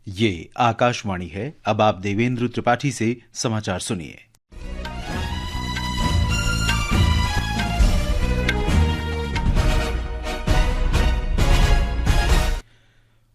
ये आकाशवाणी है। अब आप देवेंद्र त्रिपाठी से समाचार सुनिए।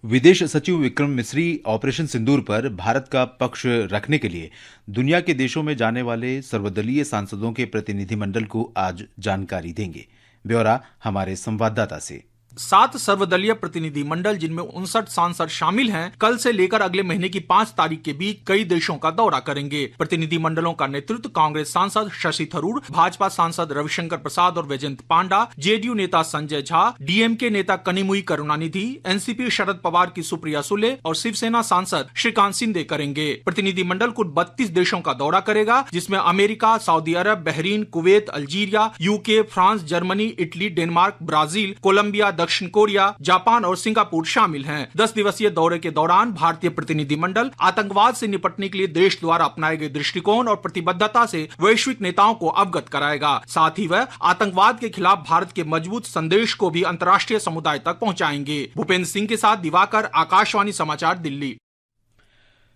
विदेश सचिव विक्रम मिस्री ऑपरेशन सिंदूर पर भारत का पक्ष रखने के लिए दुनिया के देशों में जाने वाले सर्वदलीय सांसदों के प्रतिनिधिमंडल को आज जानकारी देंगे। ब्यौरा हमारे संवाददाता से। 7 सर्वदलीय प्रतिनिधि मंडल जिनमें 59 सांसद शामिल हैं, कल से लेकर अगले महीने की 5 तारीख के बीच कई देशों का दौरा करेंगे। प्रतिनिधि मंडलों का नेतृत्व कांग्रेस सांसद शशि थरूर, भाजपा सांसद रविशंकर प्रसाद और वैजयंत पांडा, जेडीयू नेता संजय झा, डीएमके नेता कनिमुई करुणानिधि, एनसीपी शरद पवार की सुप्रिया सुले और शिवसेना सांसद श्रीकांत शिंदे करेंगे। प्रतिनिधि मंडल कुल 32 देशों का दौरा करेगा, जिसमें America, Saudi Arab, Bahrain, Kuwait, Algeria, UK, France, Germany, Italy, Denmark, Brazil, Colombia, दक्षिण कोरिया, जापान और सिंगापुर शामिल हैं। 10 दिवसीय दौरे के दौरान भारतीय प्रतिनिधिमंडल आतंकवाद से निपटने के लिए देश द्वारा अपनाए गए दृष्टिकोण और प्रतिबद्धता से वैश्विक नेताओं को अवगत कराएगा। साथ ही वह आतंकवाद के खिलाफ भारत के मजबूत संदेश को भी अंतर्राष्ट्रीय समुदाय तक पहुंचाएंगे। भूपेंद्र सिंह के साथ दिवाकर, आकाशवाणी समाचार, दिल्ली।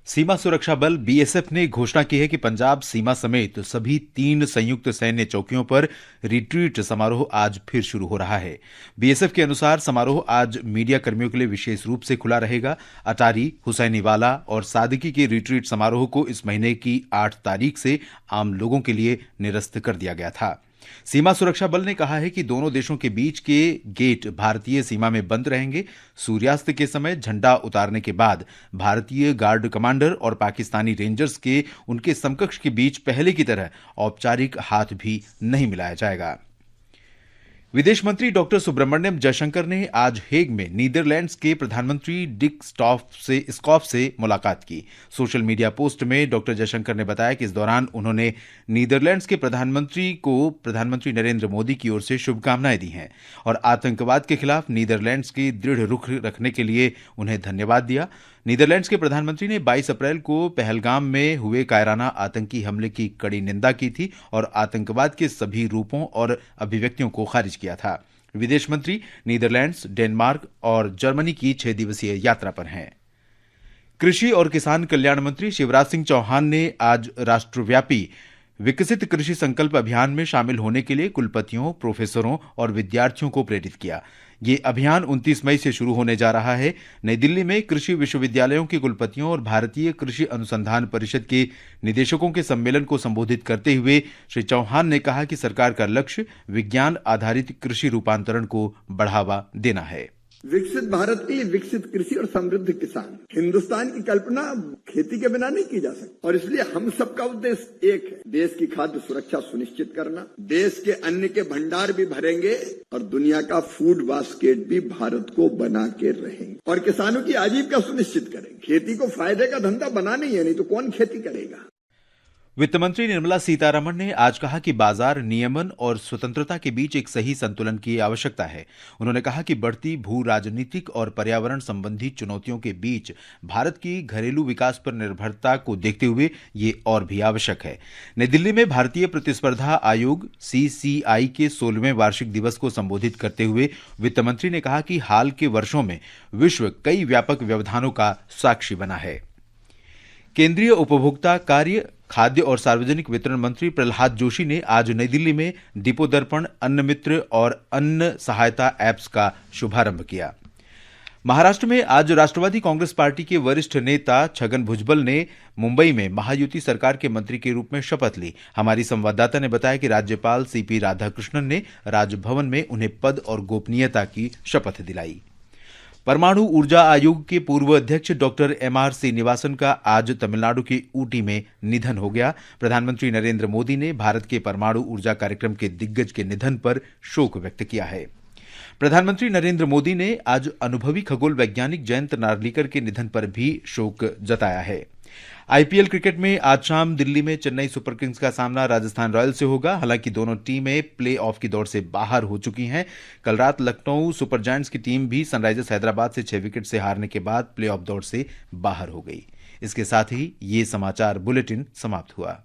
सीमा सुरक्षा बल बीएसएफ ने घोषणा की है कि पंजाब सीमा समेत सभी 3 संयुक्त सैन्य चौकियों पर रिट्रीट समारोह आज फिर शुरू हो रहा है। बीएसएफ के अनुसार समारोह आज मीडिया कर्मियों के लिए विशेष रूप से खुला रहेगा। अटारी, हुसैनीवाला और सादकी के रिट्रीट समारोह को इस महीने की 8 तारीख से आम लोगों के लिए निरस्त कर दिया गया था। सीमा सुरक्षा बल ने कहा है कि दोनों देशों के बीच के गेट भारतीय सीमा में बंद रहेंगे। सूर्यास्त के समय झंडा उतारने के बाद भारतीय गार्ड कमांडर और पाकिस्तानी रेंजर्स के उनके समकक्ष के बीच पहले की तरह औपचारिक हाथ भी नहीं मिलाया जाएगा। विदेश मंत्री डॉक्टर सुब्रमण्यम जयशंकर ने आज हेग में नीदरलैंड्स के प्रधानमंत्री डिक स्कॉफ से मुलाकात की। सोशल मीडिया पोस्ट में डॉक्टर जयशंकर ने बताया कि इस दौरान उन्होंने नीदरलैंड्स के प्रधानमंत्री को प्रधानमंत्री नरेंद्र मोदी की ओर से शुभकामनाएं दी हैं और आतंकवाद के खिलाफ नीदरलैंड्स की दृढ़ रुख रखने के लिए उन्हें धन्यवाद दिया। नीदरलैंड्स के प्रधानमंत्री ने 22 अप्रैल को पहलगाम में हुए कायराना आतंकी हमले की कड़ी निंदा की थी और आतंकवाद के सभी रूपों और अभिव्यक्तियों को खारिज किया था। विदेश मंत्री नीदरलैंड्स, डेनमार्क और जर्मनी की 6 दिवसीय यात्रा पर हैं। कृषि और किसान कल्याण मंत्री शिवराज सिंह चौहान ने आज राष्ट्रव्यापी विकसित कृषि संकल्प अभियान में शामिल होने के लिए कुलपतियों, प्रोफेसरों और विद्यार्थियों को प्रेरित किया। ये अभियान 29 मई से शुरू होने जा रहा है। नई दिल्ली में कृषि विश्वविद्यालयों के कुलपतियों और भारतीय कृषि अनुसंधान परिषद के निदेशकों के सम्मेलन को संबोधित करते हुए श्री चौहान ने कहा कि सरकार का लक्ष्य विज्ञान आधारित कृषि रूपांतरण को बढ़ावा देना है। विकसित भारत के लिए विकसित कृषि और समृद्ध किसान। हिंदुस्तान की कल्पना खेती के बिना नहीं की जा सकती और इसलिए हम सबका उद्देश्य एक है, देश की खाद्य सुरक्षा सुनिश्चित करना। देश के अन्न के भंडार भी भरेंगे और दुनिया का फूड बास्केट भी भारत को बना के रहेंगे और किसानों की आजीविका सुनिश्चित करेंगे। खेती को फायदे का धंधा बनाना ही है, नहीं तो कौन खेती करेगा। वित्त मंत्री निर्मला सीतारमण ने आज कहा कि बाजार नियमन और स्वतंत्रता के बीच एक सही संतुलन की आवश्यकता है। उन्होंने कहा कि बढ़ती भू राजनीतिक और पर्यावरण संबंधी चुनौतियों के बीच भारत की घरेलू विकास पर निर्भरता को देखते हुए ये और भी आवश्यक है। नई दिल्ली में भारतीय प्रतिस्पर्धा आयोग CCI के 16वें वार्षिक दिवस को संबोधित करते हुए वित्त मंत्री ने कहा कि हाल के वर्षों में विश्व कई व्यापक व्यवधानों का साक्षी बना है। केंद्रीय उपभोक्ता कार्य, खाद्य और सार्वजनिक वितरण मंत्री प्रहलाद जोशी ने आज नई दिल्ली में डिपो दर्पण, अन्न मित्र और अन्न सहायता ऐप्स का शुभारंभ किया। महाराष्ट्र में आज राष्ट्रवादी कांग्रेस पार्टी के वरिष्ठ नेता छगन भुजबल ने मुंबई में महायुति सरकार के मंत्री के रूप में शपथ ली। हमारी संवाददाता ने बताया कि राज्यपाल CP राधाकृष्णन ने राजभवन में उन्हें पद और गोपनीयता की शपथ दिलाई। परमाणु ऊर्जा आयोग के पूर्व अध्यक्ष डॉक्टर MR श्रीनिवासन का आज तमिलनाडु के ऊटी में निधन हो गया। प्रधानमंत्री नरेंद्र मोदी ने भारत के परमाणु ऊर्जा कार्यक्रम के दिग्गज के निधन पर शोक व्यक्त किया है। प्रधानमंत्री नरेंद्र मोदी ने आज अनुभवी खगोल वैज्ञानिक जयंत नार्लिकर के निधन पर भी शोक जताया है। IPL क्रिकेट में आज शाम दिल्ली में चेन्नई सुपर किंग्स का सामना राजस्थान रॉयल्स से होगा। हालांकि दोनों टीमें प्ले ऑफ की दौड़ से बाहर हो चुकी हैं। कल रात लखनऊ सुपर जायंट्स की टीम भी सनराइजर्स हैदराबाद से 6 विकेट से हारने के बाद प्ले ऑफ दौड़ से बाहर हो गई। इसके साथ ही ये समाचार बुलेटिन समाप्त हुआ।